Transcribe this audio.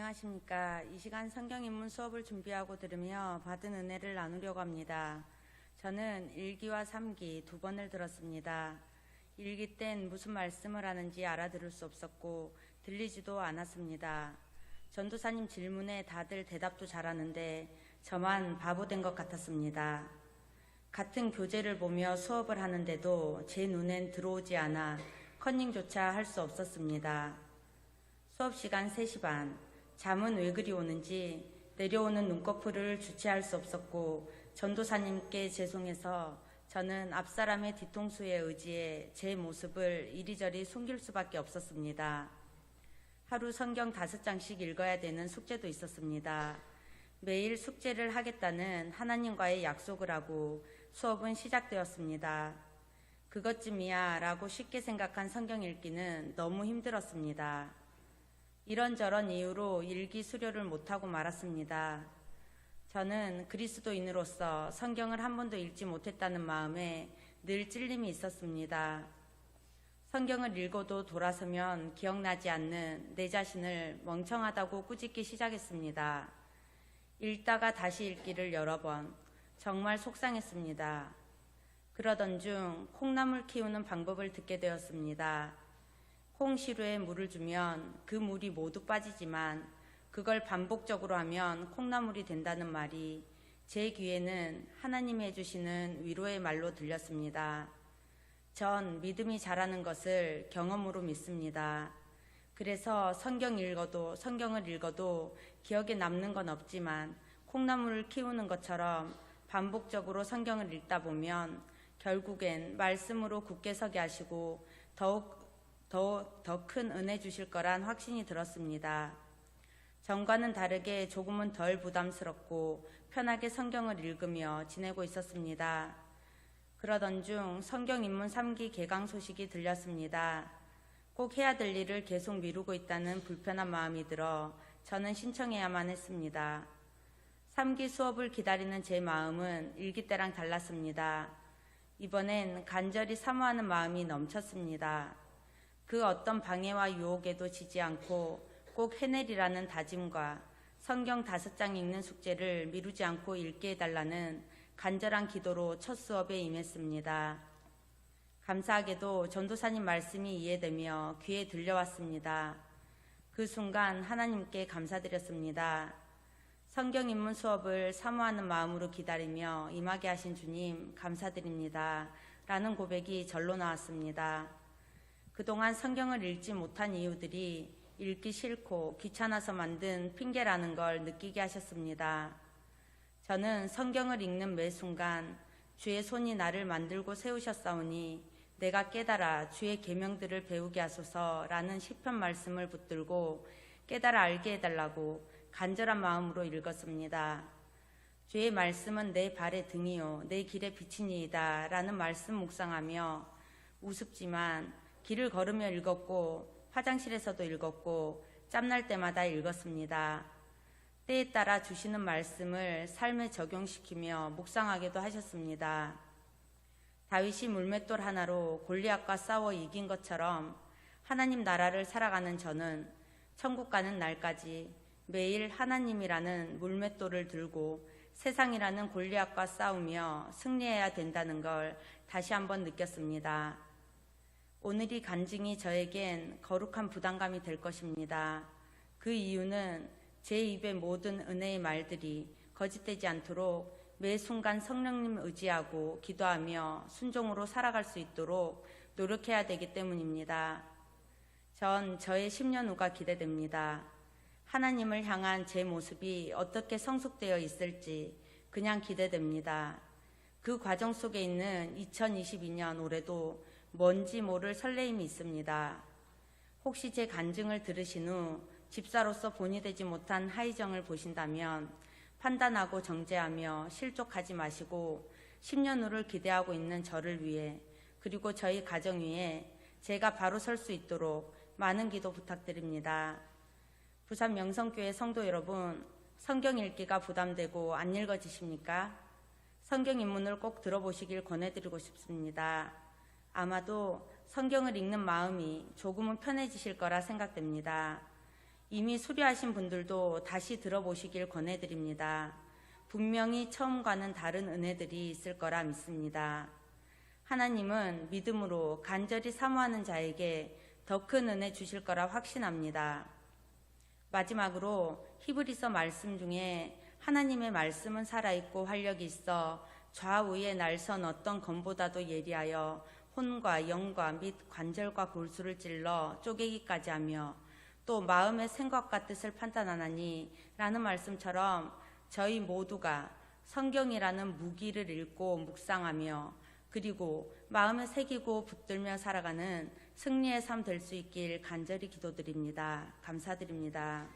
안녕하십니까. 이 시간 성경 입문 수업을 준비하고 들으며 받은 은혜를 나누려고 합니다. 저는 1기와 3기 두 번을 들었습니다. 1기 땐 무슨 말씀을 하는지 알아들을 수 없었고 들리지도 않았습니다. 전도사님 질문에 다들 대답도 잘하는데 저만 바보된 것 같았습니다. 같은 교재를 보며 수업을 하는데도 제 눈엔 들어오지 않아 컨닝조차 할 수 없었습니다. 수업 시간 3시 반, 잠은 왜 그리 오는지 내려오는 눈꺼풀을 주체할 수 없었고 전도사님께 죄송해서 저는 앞사람의 뒤통수에 의지해 제 모습을 이리저리 숨길 수밖에 없었습니다. 하루 성경 5장씩 읽어야 되는 숙제도 있었습니다. 매일 숙제를 하겠다는 하나님과의 약속을 하고 수업은 시작되었습니다. 그것쯤이야 라고 쉽게 생각한 성경 읽기는 너무 힘들었습니다. 이런저런 이유로 일기 수료를 못하고 말았습니다. 저는 그리스도인으로서 성경을 한 번도 읽지 못했다는 마음에 늘 찔림이 있었습니다. 성경을 읽어도 돌아서면 기억나지 않는 내 자신을 멍청하다고 꾸짖기 시작했습니다. 읽다가 다시 읽기를 여러 번, 정말 속상했습니다. 그러던 중 콩나물 키우는 방법을 듣게 되었습니다. 콩시루에 물을 주면 그 물이 모두 빠지지만 그걸 반복적으로 하면 콩나물이 된다는 말이 제 귀에는 하나님이 해주시는 위로의 말로 들렸습니다. 전 믿음이 자라는 것을 경험으로 믿습니다. 그래서 성경을 읽어도 기억에 남는 건 없지만 콩나물을 키우는 것처럼 반복적으로 성경을 읽다 보면 결국엔 말씀으로 굳게 서게 하시고 더 큰 은혜 주실 거란 확신이 들었습니다. 전과는 다르게 조금은 덜 부담스럽고 편하게 성경을 읽으며 지내고 있었습니다. 그러던 중 성경 입문 3기 개강 소식이 들렸습니다. 꼭 해야 될 일을 계속 미루고 있다는 불편한 마음이 들어 저는 신청해야만 했습니다. 3기 수업을 기다리는 제 마음은 1기 때랑 달랐습니다. 이번엔 간절히 사모하는 마음이 넘쳤습니다. 그 어떤 방해와 유혹에도 지지 않고 꼭 해내리라는 다짐과 성경 5장 읽는 숙제를 미루지 않고 읽게 해달라는 간절한 기도로 첫 수업에 임했습니다. 감사하게도 전도사님 말씀이 이해되며 귀에 들려왔습니다. 그 순간 하나님께 감사드렸습니다. 성경 입문 수업을 사모하는 마음으로 기다리며 임하게 하신 주님 감사드립니다. 라는 고백이 절로 나왔습니다. 그동안 성경을 읽지 못한 이유들이 읽기 싫고 귀찮아서 만든 핑계라는 걸 느끼게 하셨습니다. 저는 성경을 읽는 매 순간 주의 손이 나를 만들고 세우셨사오니 내가 깨달아 주의 계명들을 배우게 하소서라는 시편 말씀을 붙들고 깨달아 알게 해달라고 간절한 마음으로 읽었습니다. 주의 말씀은 내 발의 등이요 내 길의 빛이니이다 라는 말씀 묵상하며 우습지만 길을 걸으며 읽었고 화장실에서도 읽었고 짬날 때마다 읽었습니다. 때에 따라 주시는 말씀을 삶에 적용시키며 묵상하게도 하셨습니다. 다윗이 물맷돌 하나로 골리앗과 싸워 이긴 것처럼 하나님 나라를 살아가는 저는 천국 가는 날까지 매일 하나님이라는 물맷돌을 들고 세상이라는 골리앗과 싸우며 승리해야 된다는 걸 다시 한번 느꼈습니다. 오늘이 간증이 저에겐 거룩한 부담감이 될 것입니다. 그 이유는 제 입의 모든 은혜의 말들이 거짓되지 않도록 매 순간 성령님 의지하고 기도하며 순종으로 살아갈 수 있도록 노력해야 되기 때문입니다. 전 저의 10년 후가 기대됩니다. 하나님을 향한 제 모습이 어떻게 성숙되어 있을지 그냥 기대됩니다. 그 과정 속에 있는 2022년 올해도 뭔지 모를 설레임이 있습니다. 혹시 제 간증을 들으신 후 집사로서 본이 되지 못한 하이정을 보신다면 판단하고 정죄하며 실족하지 마시고 10년 후를 기대하고 있는 저를 위해 그리고 저희 가정 위에 제가 바로 설 수 있도록 많은 기도 부탁드립니다. 부산 명성교회 성도 여러분, 성경 읽기가 부담되고 안 읽어지십니까? 성경 입문을 꼭 들어보시길 권해드리고 싶습니다. 아마도 성경을 읽는 마음이 조금은 편해지실 거라 생각됩니다. 이미 수료하신 분들도 다시 들어보시길 권해드립니다. 분명히 처음과는 다른 은혜들이 있을 거라 믿습니다. 하나님은 믿음으로 간절히 사모하는 자에게 더 큰 은혜 주실 거라 확신합니다. 마지막으로 히브리서 말씀 중에 하나님의 말씀은 살아있고 활력이 있어 좌우에 날선 어떤 검보다도 예리하여 혼과 영과 및 관절과 골수를 찔러 쪼개기까지 하며 또 마음의 생각과 뜻을 판단하나니 라는 말씀처럼 저희 모두가 성경이라는 무기를 읽고 묵상하며 그리고 마음에 새기고 붙들며 살아가는 승리의 삶 될 수 있길 간절히 기도드립니다. 감사드립니다.